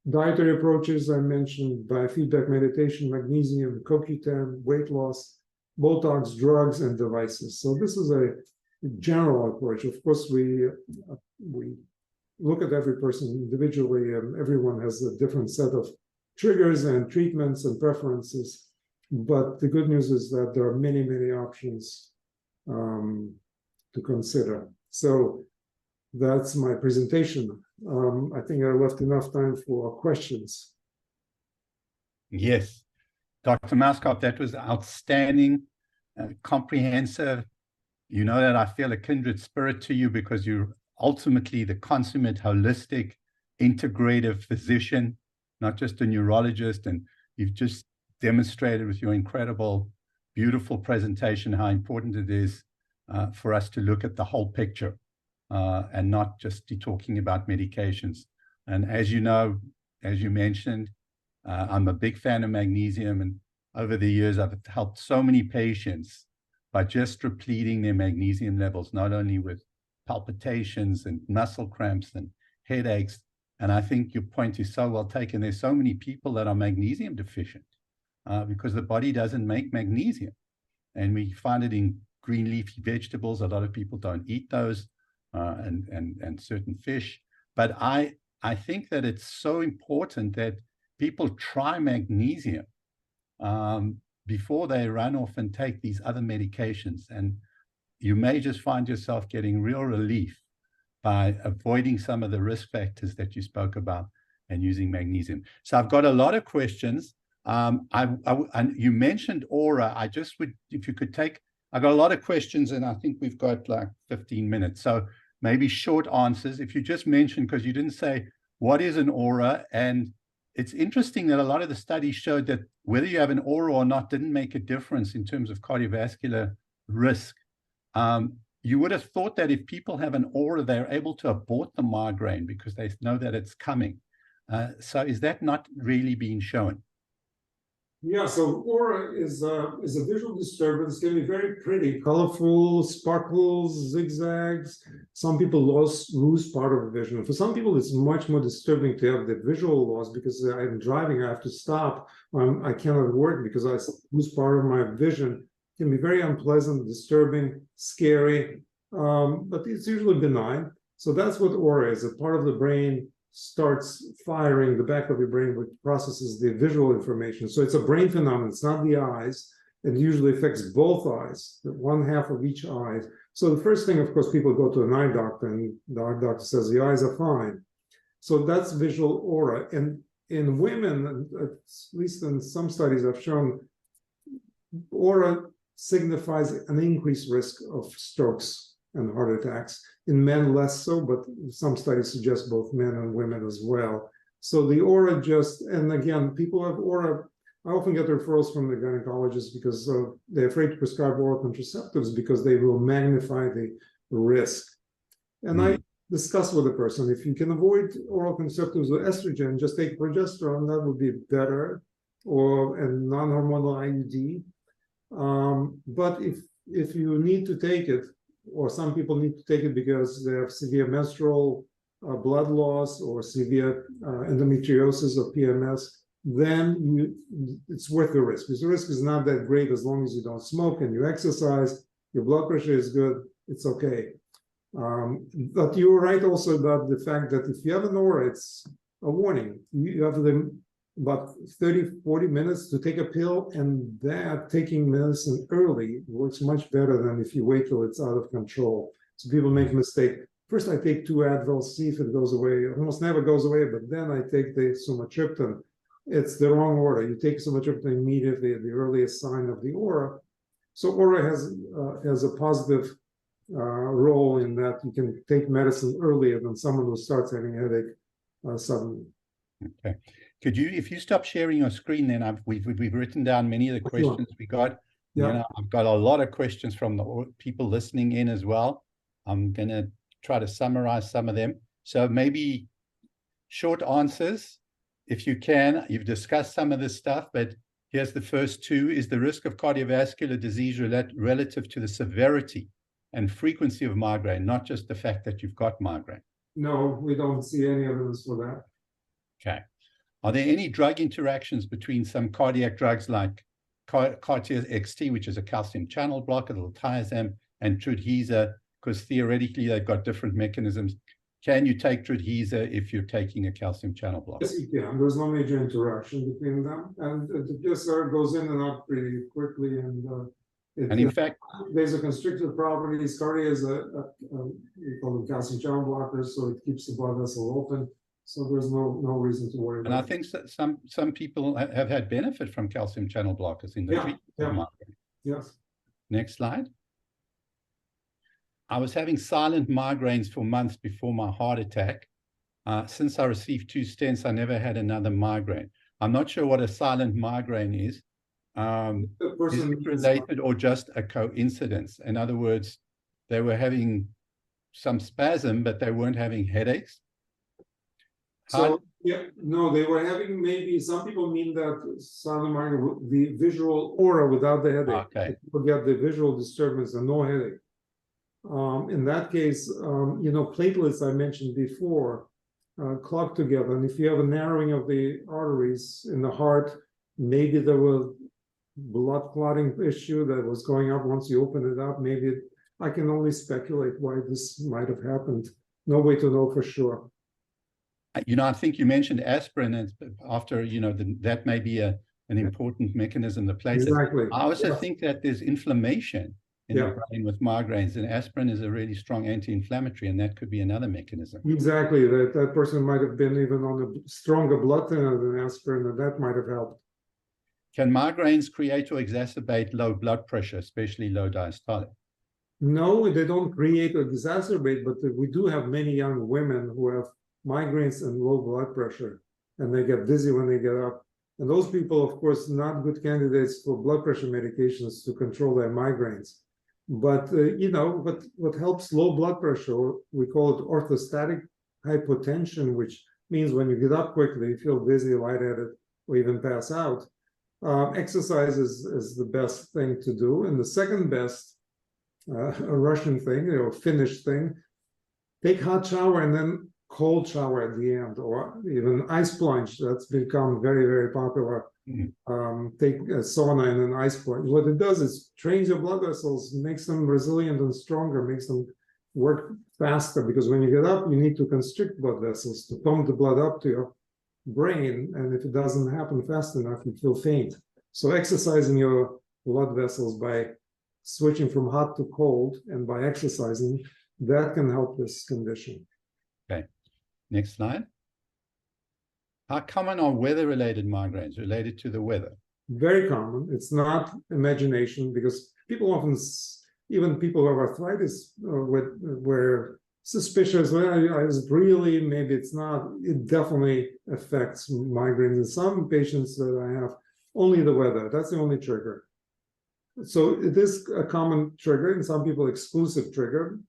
Dietary approaches, I mentioned, biofeedback meditation, magnesium, CoQ10, weight loss, Botox, drugs, and devices. So this is a general approach. Of course, we look at every person individually, and everyone has a different set of triggers and treatments and preferences. But the good news is that there are many, many options to consider. So that's my presentation. I think I left enough time for questions. Yes, Dr. Mauskop, that was outstanding, comprehensive. You know that I feel a kindred spirit to you because you're ultimately the consummate, holistic, integrative physician, not just a neurologist. And you've just demonstrated with your incredible, beautiful presentation how important it is for us to look at the whole picture and not just be talking about medications. And as you know, as you mentioned, I'm a big fan of magnesium. And over the years, I've helped so many patients by just depleting their magnesium levels, not only with palpitations and muscle cramps and headaches. And I think your point is so well taken. There's so many people that are magnesium deficient because the body doesn't make magnesium. And we find it in green leafy vegetables. A lot of people don't eat those and certain fish. But I think that it's so important that people try magnesium before they run off and take these other medications. And you may just find yourself getting real relief by avoiding some of the risk factors that you spoke about and using magnesium. So I've got a lot of questions. And you mentioned aura. I just would, if you could take, I got a lot of questions and I think we've got like 15 minutes. So maybe short answers. If you just mentioned, because you didn't say, what is an aura? And it's interesting that a lot of the studies showed that whether you have an aura or not didn't make a difference in terms of cardiovascular risk. You would have thought that if people have an aura, they're able to abort the migraine because they know that it's coming. So is that not really being shown? Yeah, so aura is a visual disturbance. It can be very pretty, colorful, sparkles, zigzags. Some people lose part of the vision. For some people, it's much more disturbing to have the visual loss because I'm driving, I have to stop. I cannot work because I lose part of my vision. It can be very unpleasant, disturbing, scary, but it's usually benign. So that's what aura is. A part of the brain starts firing the back of your brain, which processes the visual information. So it's a brain phenomenon. It's not the eyes. It usually affects both eyes, one half of each eye. So the first thing, of course, people go to an eye doctor, and the eye doctor says the eyes are fine. So that's visual aura. And in women, at least in some studies I've shown, aura signifies an increased risk of strokes and heart attacks. In men, less so, but some studies suggest both men and women as well. So the aura and again, people have aura. I often get referrals from the gynecologist because they're afraid to prescribe oral contraceptives because they will magnify the risk. And I discuss with the person, if you can avoid oral contraceptives with estrogen, just take progesterone, that would be better, or a non-hormonal IUD. But if you need to take it, or some people need to take it because they have severe menstrual blood loss or severe endometriosis or PMS, then it's worth the risk. Because the risk is not that great as long as you don't smoke and you exercise, your blood pressure is good, it's okay. But you're right also about the fact that if you have an aura, it's a warning. You have about 30, 40 minutes to take a pill, and that taking medicine early works much better than if you wait till it's out of control. So people make a mistake. First, I take 2 Advil, see if it goes away. It almost never goes away, but then I take the sumatriptan. It's the wrong order. You take sumatriptan immediately at the earliest sign of the aura. So aura has a positive role in that you can take medicine earlier than someone who starts having a headache suddenly. Okay. Could you, if you stop sharing your screen, then we've written down many of the questions we got. Yeah. You know, I've got a lot of questions from the people listening in as well. I'm going to try to summarize some of them. So maybe short answers, if you can. You've discussed some of this stuff, but here's the first 2. Is the risk of cardiovascular disease relative to the severity and frequency of migraine, not just the fact that you've got migraine? No, we don't see any evidence for that. Okay. Are there any drug interactions between some cardiac drugs like Cartier XT, which is a calcium channel blocker, diltiazem, and Trudhesa? Because theoretically, they've got different mechanisms. Can you take Trudhesa if you're taking a calcium channel blocker? Yes, you can. There's no major interaction between them. And the PSR goes in and out pretty quickly. And in fact, vasoconstrictive properties. Cardia is we call them calcium channel blockers, so it keeps the blood vessel open. So there's no reason to worry about it. And I think some people have had benefit from calcium channel blockers in the treatment of migraine. Yes. Next slide. I was having silent migraines for months before my heart attack. Since I received 2 stents, I never had another migraine. I'm not sure what a silent migraine is. Is it related or just a coincidence? In other words, they were having some spasm, but they weren't having headaches. So no, they were having, maybe some people mean that silent migraine, the visual aura without the headache. Okay. People get the visual disturbance and no headache. In that case, platelets I mentioned before clog together, and if you have a narrowing of the arteries in the heart, maybe there was blood clotting issue that was going up once you open it up. Maybe I can only speculate why this might have happened. No way to know for sure. I think you mentioned aspirin, and after, that may be an important mechanism that plays. Exactly. I also think that there's inflammation in the brain with migraines, and aspirin is a really strong anti-inflammatory, and that could be another mechanism. Exactly. That person might have been even on a stronger blood thinner than aspirin, and that might have helped. Can migraines create or exacerbate low blood pressure, especially low diastolic? No, they don't create or exacerbate, but we do have many young women who have migraines and low blood pressure, and they get dizzy when they get up. And those people, of course, not good candidates for blood pressure medications to control their migraines. But, what helps low blood pressure, we call it orthostatic hypotension, which means when you get up quickly, you feel dizzy, lightheaded, or even pass out. Exercise is the best thing to do. And the second best, a Russian thing, Finnish thing, take hot shower and then cold shower at the end, or even ice plunge. That's become very, very popular. Take a sauna and an ice plunge. What it does is trains your blood vessels, makes them resilient and stronger, makes them work faster, because when you get up, you need to constrict blood vessels to pump the blood up to your brain, and if it doesn't happen fast enough, you feel faint. So exercising your blood vessels by switching from hot to cold and by exercising, that can help this condition. Okay, next slide. How common are weather-related migraines related to the weather? Very common. It's not imagination, because people often, even people who have arthritis, were suspicious. Well, is it really? Maybe it's not. It definitely affects migraines. In some patients that I have, only the weather. That's the only trigger. So it is a common trigger. In some people, exclusive trigger.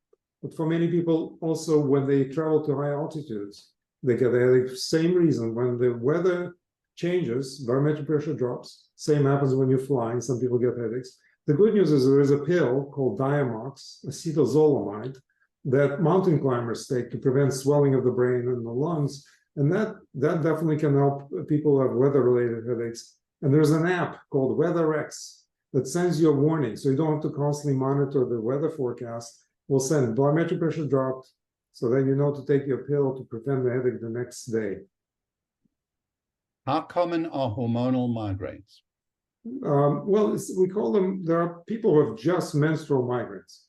But for many people, also when they travel to high altitudes, they get a headache. Same reason. When the weather changes, barometric pressure drops. Same happens when you're flying. Some people get headaches. The good news is there is a pill called Diamox, acetazolamide, that mountain climbers take to prevent swelling of the brain and the lungs. And that definitely can help people who have weather-related headaches. And there's an app called WeatherX that sends you a warning, so you don't have to constantly monitor the weather forecast. We'll send barometric pressure dropped, so then you know to take your pill to prevent the headache the next day. How common are hormonal migraines? Well, we call them, there are people who have just menstrual migraines.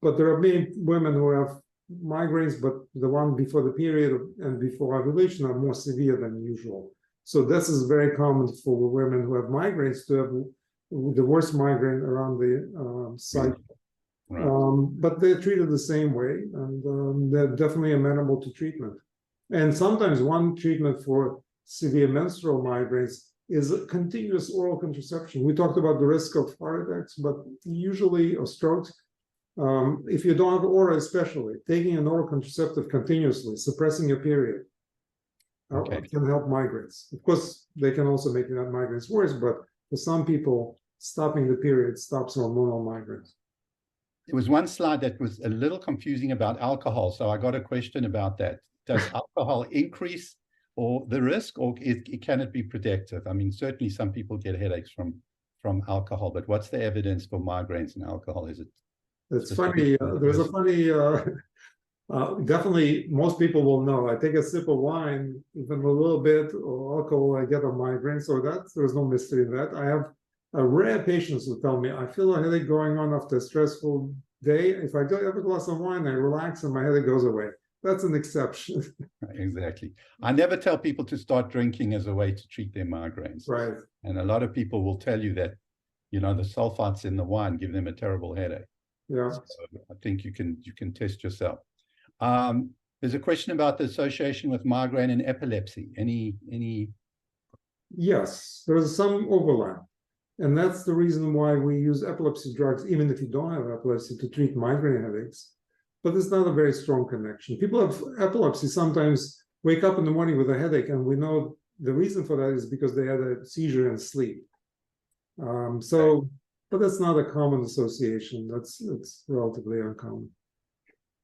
But there are many women who have migraines, but the one before the period and before ovulation are more severe than usual. So this is very common for women who have migraines to have the worst migraine around the cycle. Right. But they're treated the same way, and they're definitely amenable to treatment. And sometimes one treatment for severe menstrual migraines is a continuous oral contraception. We talked about the risk of heart attacks, but usually, or strokes, if you don't have aura, especially, taking an oral contraceptive continuously, suppressing your period, can help migraines. Of course, they can also make that migraines worse, but for some people, stopping the period stops hormonal migraines. There was one slide that was a little confusing about alcohol, so I got a question about that. Does alcohol increase or the risk, or can it be protective? I mean, certainly some people get headaches from alcohol, but what's the evidence for migraines and alcohol? Is it? It's funny. There's a funny. Definitely, most people will know. I take a sip of wine, even a little bit, or alcohol, I get a migraine. So there's no mystery in that. I have rare patients who tell me, I feel a headache going on after a stressful day. If I have a glass of wine, I relax and my headache goes away. That's an exception. Exactly. I never tell people to start drinking as a way to treat their migraines. Right. And a lot of people will tell you that, the sulfites in the wine give them a terrible headache. Yeah. So I think you can test yourself. There's a question about the association with migraine and epilepsy. Any? Yes, there's some overlap. And that's the reason why we use epilepsy drugs, even if you don't have epilepsy, to treat migraine headaches. But it's not a very strong connection. People have epilepsy sometimes wake up in the morning with a headache, and we know the reason for that is because they had a seizure and sleep. But that's not a common association. It's relatively uncommon.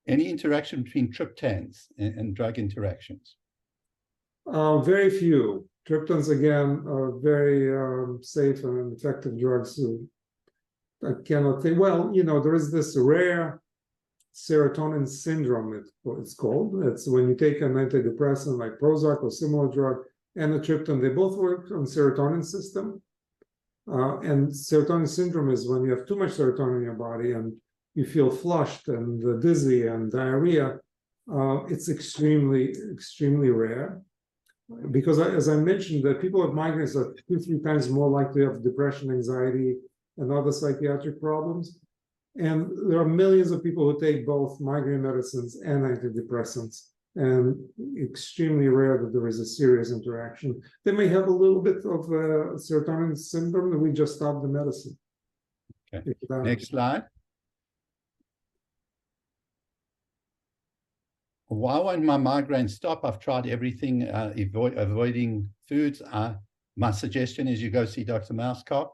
Any interaction between triptans and drug interactions? Very few. Triptans, again, are very safe and effective drugs. I cannot think. Well, there is this rare serotonin syndrome, it's called. It's when you take an antidepressant like Prozac or similar drug and a triptan, they both work on serotonin system. And serotonin syndrome is when you have too much serotonin in your body and you feel flushed and dizzy and diarrhea. It's extremely, extremely rare. Because as I mentioned, that people with migraines are 2-3 times more likely to have depression, anxiety, and other psychiatric problems. And there are millions of people who take both migraine medicines and antidepressants, and extremely rare that there is a serious interaction. They may have a little bit of serotonin syndrome, and we just stop the medicine. Okay. Next slide. Why won't my migraine stop? I've tried everything, avoiding foods. My suggestion is you go see Dr. Mauskop,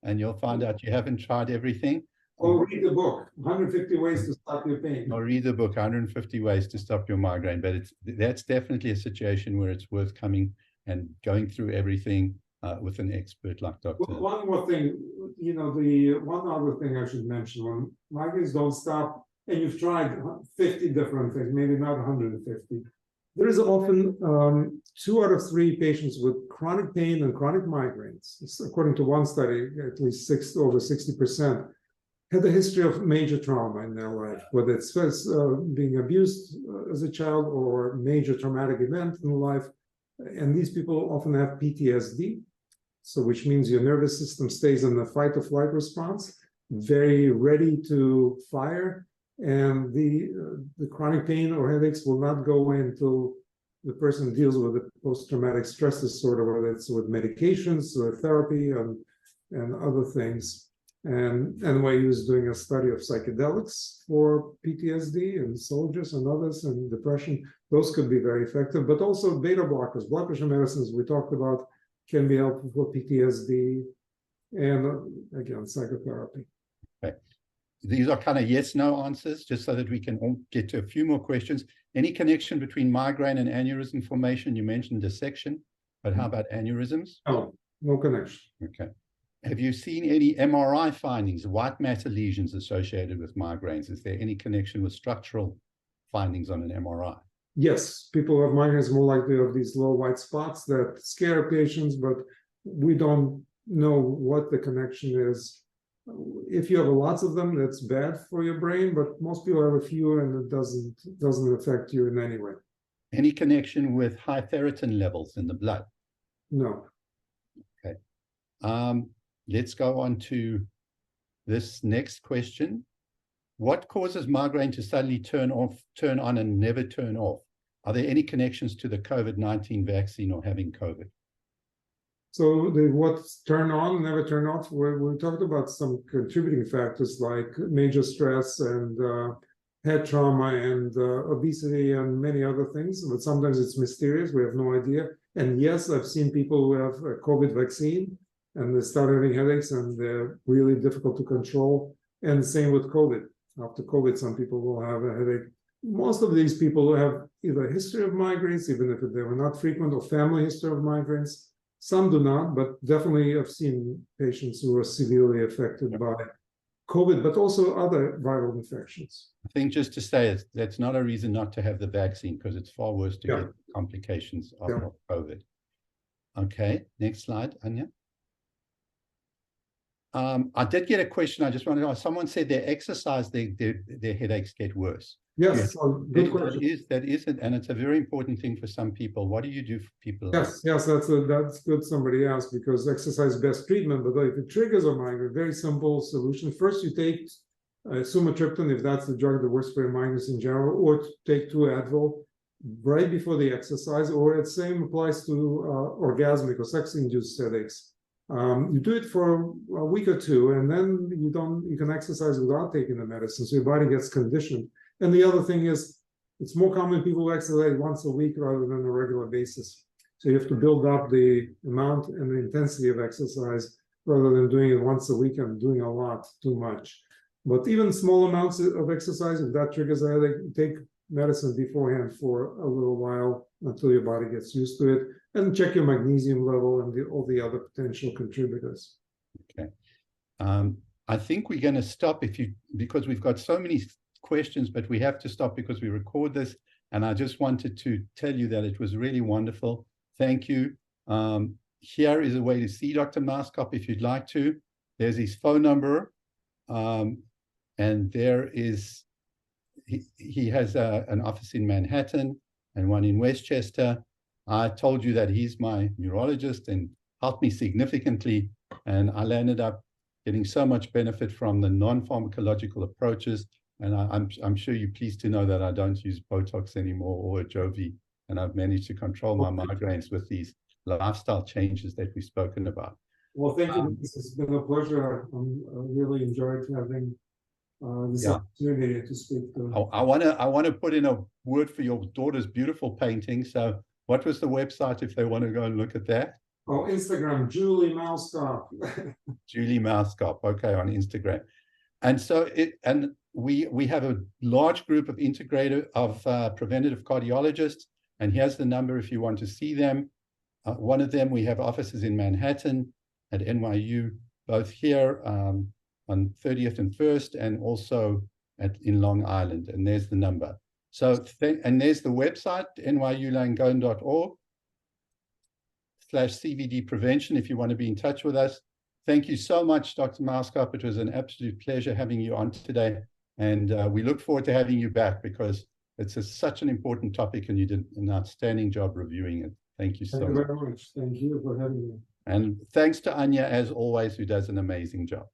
and you'll find out you haven't tried everything. Or read the book, 150 Ways to Stop Your Pain. Or read the book, 150 Ways to Stop Your Migraine. But that's definitely a situation where it's worth coming and going through everything with an expert like Dr. Well, one more thing, the one other thing I should mention, when migraines don't stop, and you've tried 50 different things, maybe not 150, there is often 2 out of 3 patients with chronic pain and chronic migraines, according to one study, at least over 60%, had a history of major trauma in their life, whether it's being abused as a child or major traumatic event in life. And these people often have PTSD, so which means your nervous system stays in the fight or flight response, very ready to fire. And the chronic pain or headaches will not go away until the person deals with the post-traumatic stress disorder, whether it's with medications, with therapy, and other things. And NYU is doing a study of psychedelics for PTSD and soldiers and others and depression. Those could be very effective, but also beta blockers, blood pressure medicines we talked about can be helpful for PTSD and again, psychotherapy. Okay. These are kind of yes/no answers, just so that we can all get to a few more questions. Any connection between migraine and aneurysm formation? You mentioned dissection, but how about aneurysms? Oh, no connection. Okay. Have you seen any MRI findings, white matter lesions associated with migraines? Is there any connection with structural findings on an MRI? Yes, people who have migraines more likely to have these low white spots that scare patients, but we don't know what the connection is. If you have lots of them, that's bad for your brain, but most people have a few and it doesn't affect you in any way. Any connection with high ferritin levels in the blood? No. Okay. Let's go on to this next question. What causes migraine to suddenly turn on and never turn off? Are there any connections to the COVID-19 vaccine or having COVID? So what's turn on, never turn off, we talked about some contributing factors like major stress and head trauma and obesity and many other things, but sometimes it's mysterious, we have no idea. And yes, I've seen people who have a COVID vaccine and they start having headaches and they're really difficult to control. And same with COVID. After COVID, some people will have a headache. Most of these people have either a history of migraines, even if they were not frequent, or family history of migraines. Some do not, but definitely I've seen patients who are severely affected by COVID, but also other viral infections. I think just to say that's not a reason not to have the vaccine, because it's far worse to get complications of COVID. Okay, next slide, Anya. I did get a question. I just wanted to ask. Someone said they exercise, their headaches get worse. Yes, good question. That is it, and it's a very important thing for some people. What do you do for people? Yes, that's good. Somebody asked, because exercise is best treatment, but if it triggers a migraine, very simple solution. First, you take sumatriptan, if that's the drug that works for your migraines in general, or take 2 Advil right before the exercise, or the same applies to orgasmic or sex-induced headaches. You do it for a week or 2, and then you can exercise without taking the medicine, so your body gets conditioned. And the other thing is, it's more common people exercise once a week rather than a regular basis. So you have to build up the amount and the intensity of exercise rather than doing it once a week and doing a lot, too much. But even small amounts of exercise, if that triggers a headache, take medicine beforehand for a little while until your body gets used to it, and check your magnesium level and all the other potential contributors. Okay. I think we're going to stop because we've got so many questions, but we have to stop because we record this. And I just wanted to tell you that it was really wonderful. Thank you. Here is a way to see Dr. Mauskop if you'd like to. There's his phone number. And there is, he has an office in Manhattan and one in Westchester. I told you that he's my neurologist and helped me significantly. And I ended up getting so much benefit from the non-pharmacological approaches. And I'm sure you're pleased to know that I don't use Botox anymore or Ajovy, and I've managed to control my migraines with these lifestyle changes that we've spoken about. Well, thank you. This has been a pleasure. I really enjoyed having this opportunity to speak to. I want to put in a word for your daughter's beautiful painting. So what was the website if they want to go and look at that? Oh, Instagram, Julie Mauskop. Julie Mauskop, okay, on Instagram. And so we have a large group of preventative cardiologists, and here's the number if you want to see them. One of them, we have offices in Manhattan at NYU, both here on 30th and 1st, and also in Long Island, and there's the number. So, and there's the website, nyulangone.org/CVD prevention, if you want to be in touch with us. Thank you so much, Dr. Mauskop. It was an absolute pleasure having you on today. And we look forward to having you back, because it's such an important topic, and you did an outstanding job reviewing it. Thank you so much. Thank you very much. Thank you for having me. And thanks to Anya, as always, who does an amazing job.